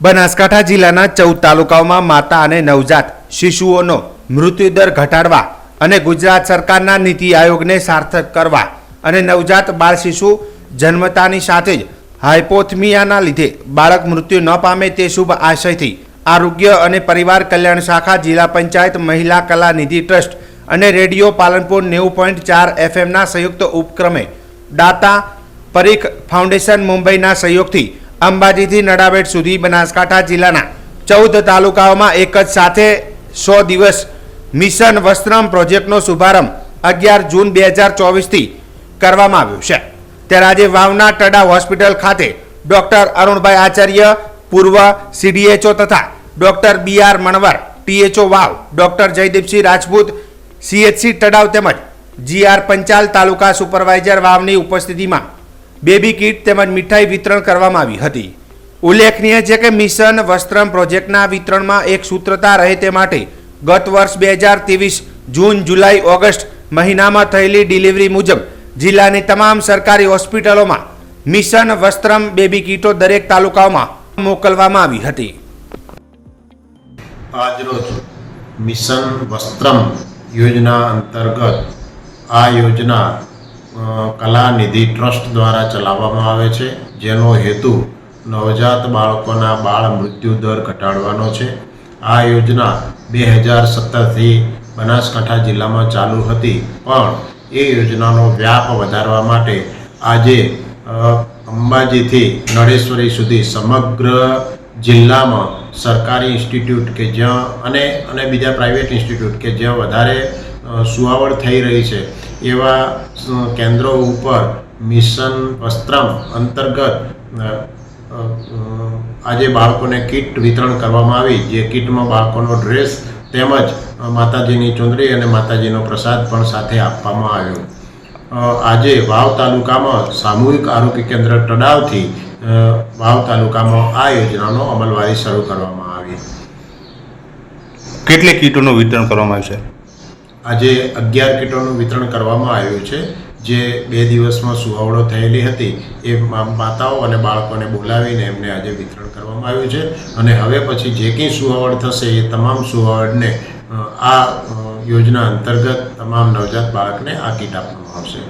બનાસકાંઠા જિલ્લાના 14 તાલુકાઓમાં માતા અને નવજાત શિશુઓનો મૃત્યુદર ઘટાડવા અને ગુજરાત સરકારના નીતિ આયોગને સાર્થક કરવા અને નવજાત બાળ શિશુ જન્મતાની સાથે જ હાઇપોથેમિયાના લીધે બાળક મૃત્યુ ન પામે તે શુભ આશયથી આરોગ્ય અને પરિવાર કલ્યાણ શાખા જિલ્લા પંચાયત મહિલા કલા નિધિ ટ્રસ્ટ અને રેડિયો પાલનપુર 90.4 FMના સંયુક્ત ઉપક્રમે દાતા પરીખ ફાઉન્ડેશન મુંબઈના સહયોગથી અંબાજીથી નડાબેટ સુધી બનાસકાંઠા જિલ્લાના 14 તાલુકાઓમાં એક જ સાથે 100 દિવસ મિશન વસ્ત્રમ પ્રોજેક્ટનો શુભારંભ 11 જૂન 2024થી કરવામાં આવ્યો છે। ત્યારે આજે વાવના ટડા હોસ્પિટલ ખાતે ડોક્ટર અરુણભાઈ આચાર્ય પૂર્વ CDHO તથા ડોક્ટર BR મણવર THO વાવ, ડોક્ટર જયદીપસિંહ રાજપૂત CHC તડાવ તેમજ GR પંચાલ તાલુકા સુપરવાઇઝર વાવની ઉપસ્થિતિમાં બેબી કીટ તેમજ મીઠાઈ વિતરણ કરવામાં આવી હતી। ઉલ્લેખનીય છે કે મિશન વસ્ત્રમ પ્રોજેક્ટના વિતરણમાં એક સૂત્રતા રહે તે માટે ગત વર્ષ 2023 જૂન, જુલાઈ, ઓગસ્ટ મહિનામાં થયેલી ડિલિવરી મુજબ જિલ્લાની તમામ સરકારી હોસ્પિટલોમાં મિશન વસ્ત્રમ બેબી કીટો દરેક તાલુકાઓમાં મોકલવામાં આવી હતી। આજરોજ મિશન વસ્ત્રમ યોજના અંતર્ગત આ યોજના કલા નિધિ ટ્રસ્ટ દ્વારા ચલાવવામાં આવે છે, જેનો હેતુ નવજાત બાળકોના બાળ મૃત્યુ દર ઘટાડવાનો છે। આ યોજના 2017થી બનાસકાંઠા જિલ્લામાં ચાલુ હતી, પણ એ યોજનાનો વ્યાપ વધારવા માટે આજે અંબાજીથી નળેશ્વરી સુધી સમગ્ર જિલ્લામાં સરકારી ઇન્સ્ટિટ્યૂટ કે જ્યાં અને બીજા પ્રાઇવેટ ઇન્સ્ટિટ્યૂટ કે જ્યાં વધારે સુવાવડ થઈ રહી છે એવા કેન્દ્રો ઉપર મિશન વસ્ત્રમ અંતર્ગત આજે બાળકોને કીટ વિતરણ કરવામાં આવી, જે કીટમાં બાળકોનો ડ્રેસ તેમજ માતાજીની ચુંદડી અને માતાજીનો પ્રસાદ પણ સાથે આપવામાં આવ્યો। આજે વાવ તાલુકામાં સામૂહિક આરોગ્ય કેન્દ્ર તડાવથી વાવ તાલુકામાં આ યોજનાનો અમલવારી શરૂ કરવામાં આવી। કેટલી કીટોનું વિતરણ કરવામાં આવ્યું છે? આજે 11 કીટોનું વિતરણ કરવામાં આવ્યું છે, જે 2 દિવસમાં સુવાવડો થયેલી હતી એ માતાઓ અને બાળકોને બોલાવીને એમને આજે વિતરણ કરવામાં આવ્યું છે। અને હવે પછી જે કંઈ સુવાવડ થશે એ તમામ સુવાવડને આ યોજના અંતર્ગત તમામ નવજાત બાળકને આ કીટ આપવામાં આવશે।